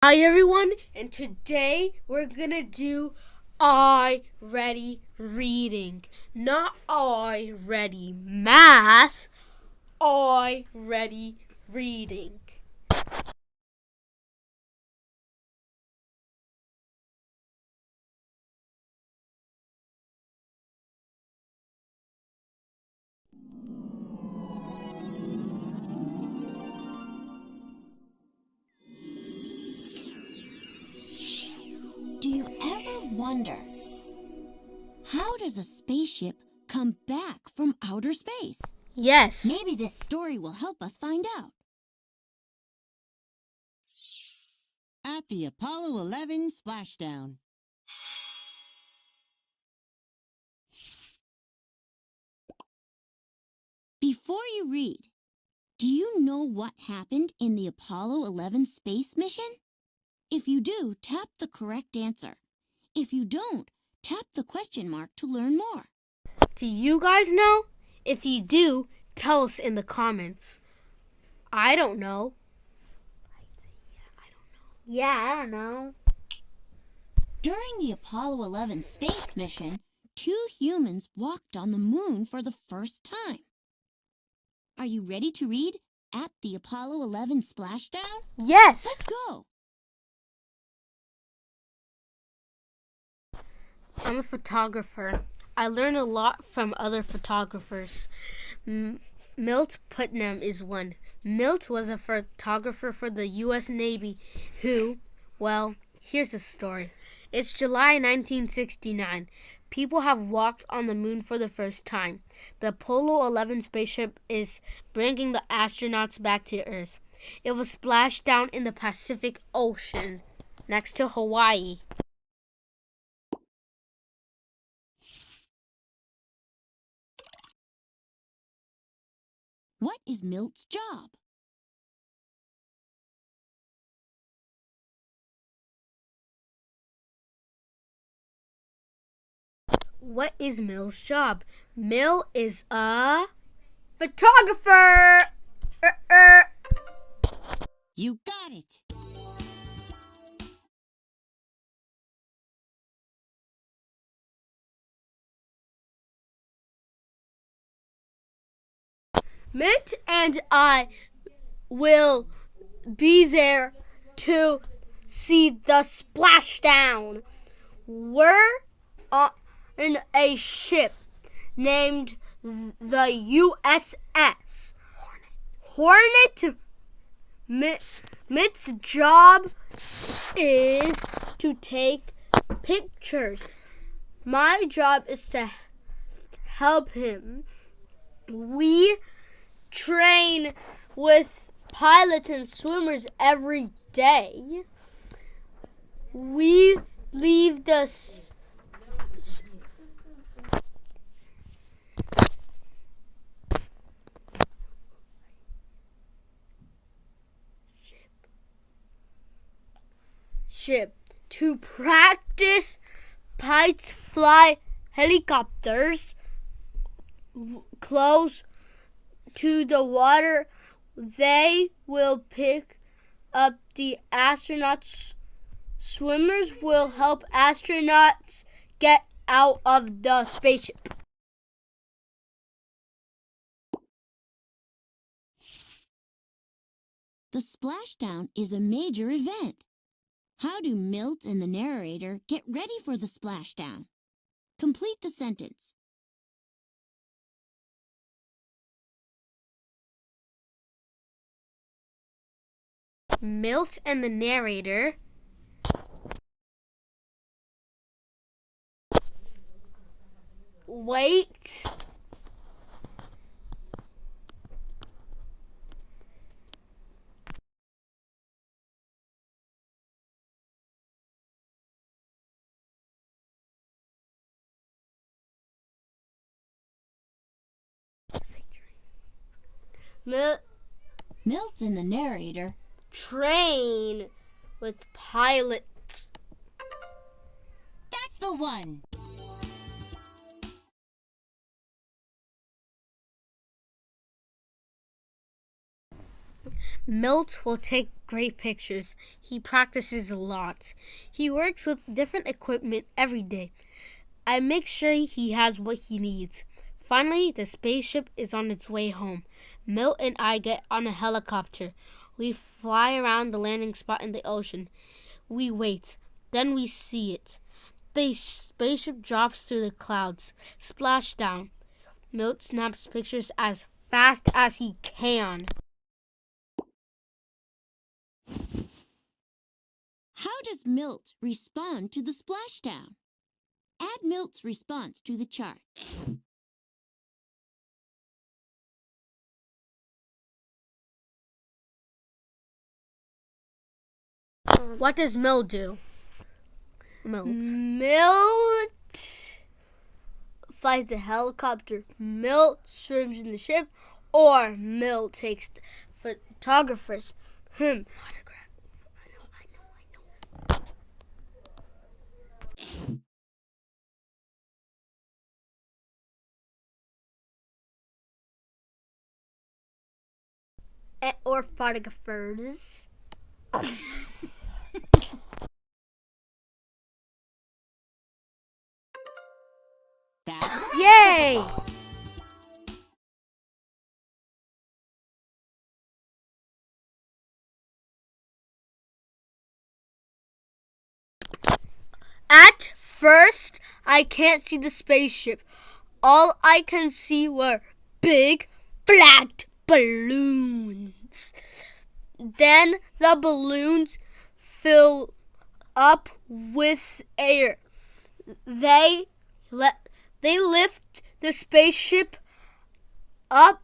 Hi everyone, and today we're gonna do I ready reading. Not I ready math, I ready reading. Do you ever wonder, how does a spaceship come back from outer space? Yes. Maybe this story will help us find out. At the Apollo 11 splashdown. Before you read, do you know what happened in the Apollo 11 space mission? If you do, tap the correct answer. If you don't, tap the question mark to learn more. Do you guys know? If you do, tell us in the comments. I don't know. Yeah, I don't know. During the Apollo 11 space mission, 2 humans walked on the moon for the first time. Are you ready to read At the Apollo 11 Splashdown? Yes. Let's go. I'm a photographer. I learn a lot from other photographers. Milt Putnam is one. Milt was a photographer for the U.S. Navy who, well, here's the story. It's July 1969. People have walked on the moon for the first time. The Apollo 11 spaceship is bringing the astronauts back to Earth. It was splashed down in the Pacific Ocean next to Hawaii. What is Milt's job? What is Mill's job? Mill is a photographer. You got it. Mint and I will be there to see the splashdown. We're on a ship named the USS Hornet. Mint's job is to take pictures. My job is to help him. We train with pilots and swimmers every day. We leave the ship to practice pilots fly helicopters close to the water. They will pick up the astronauts. Swimmers will help astronauts get out of the spaceship. The splashdown is a major event. How do Milt and the narrator get ready for the splashdown? Complete the sentence. Milt and the narrator wait Milt and the narrator train with pilots. That's the one. Milt will take great pictures. He practices a lot. He works with different equipment every day. I make sure he has what he needs. Finally, the spaceship is on its way home. Milt and I get on a helicopter. We fly around the landing spot in the ocean. We wait. Then we see it. The spaceship drops through the clouds. Splashdown. Milt snaps pictures as fast as he can. How does Milt respond to the splashdown? Add Milt's response to the chart. What does Milt do? Milt flies the helicopter. Milt swims in the ship, or Milt takes the photographers. I know. Or photographers. Yay! At first, I can't see the spaceship. All I can see were big, flat balloons. Then the balloons fill up with air. They lift the spaceship up,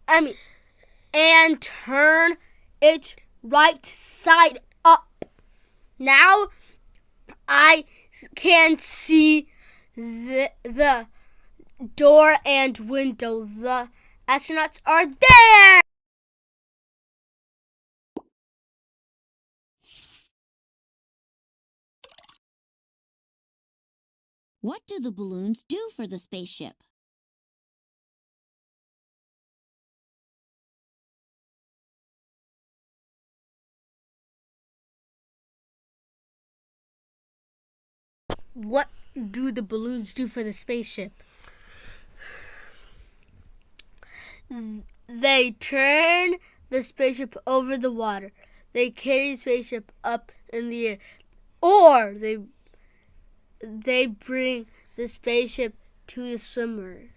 and turn it right side up. Now I can see the door and window. The astronauts are there. What do the balloons do for the spaceship? What do the balloons do for the spaceship? They turn the spaceship over the water. They carry the spaceship up in the air. Or they bring the spaceship to the swimmers.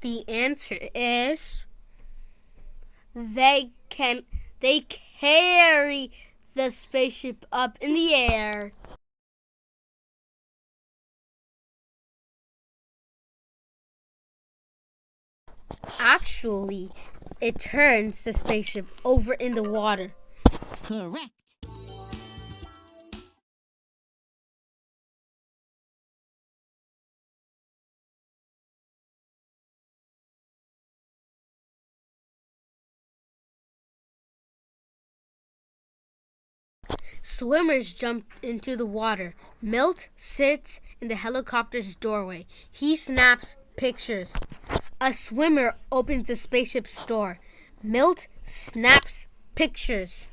The answer is they carry the spaceship up in the air. Actually, it turns the spaceship over in the water. Correct. Swimmers jump into the water. Milt sits in the helicopter's doorway. He snaps pictures. A swimmer opens the spaceship's door. Milt snaps pictures.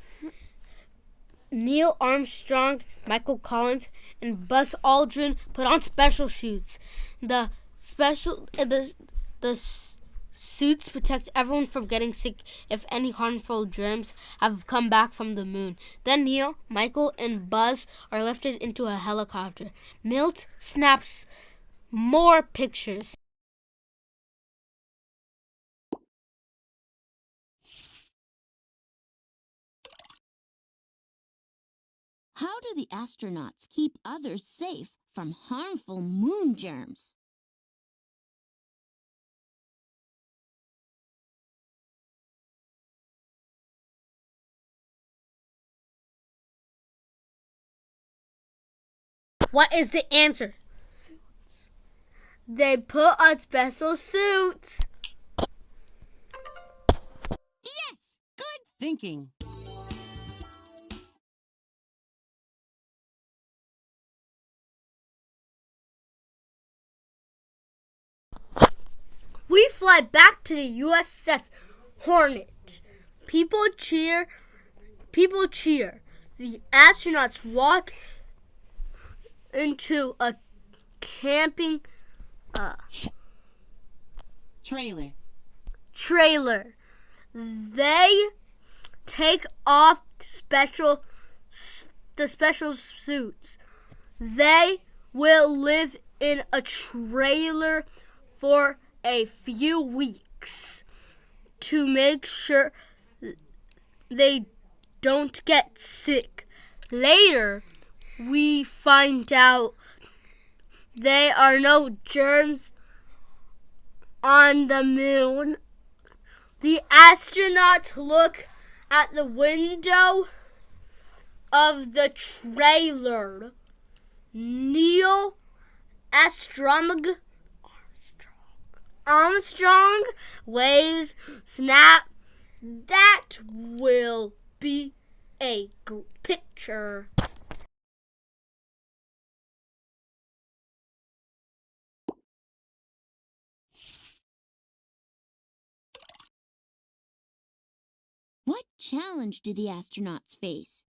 Neil Armstrong, Michael Collins, and Buzz Aldrin put on special suits. The suits protect everyone from getting sick if any harmful germs have come back from the moon. Then Neil, Michael, and Buzz are lifted into a helicopter. Milt snaps more pictures. How do the astronauts keep others safe from harmful moon germs? What is the answer? They put on special suits. Yes, good thinking. We fly back to the USS Hornet. People cheer. People cheer. The astronauts walk into a camping trailer. They take off the special suits. They will live in a trailer for a few weeks to make sure they don't get sick. Later, we find out there are no germs on the moon. The astronauts look at the window of the trailer. Neil Armstrong waves. Snap. That will be a good picture. What challenge do the astronauts face?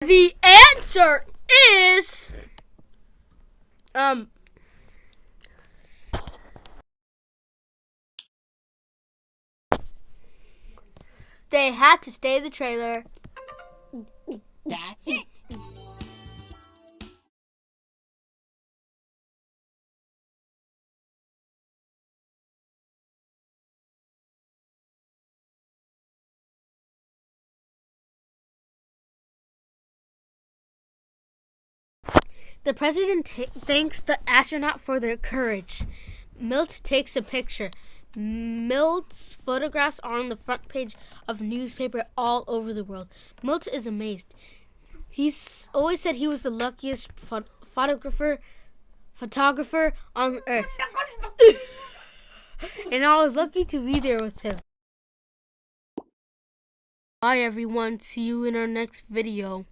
The answer is they had to stay in the trailer. That's it. The president thanks the astronaut for their courage. Milt takes a picture. Milt's photographs are on the front page of newspaper all over the world. Milt is amazed. He's always said he was the luckiest photographer on Earth. And I was lucky to be there with him. Bye everyone. See you in our next video.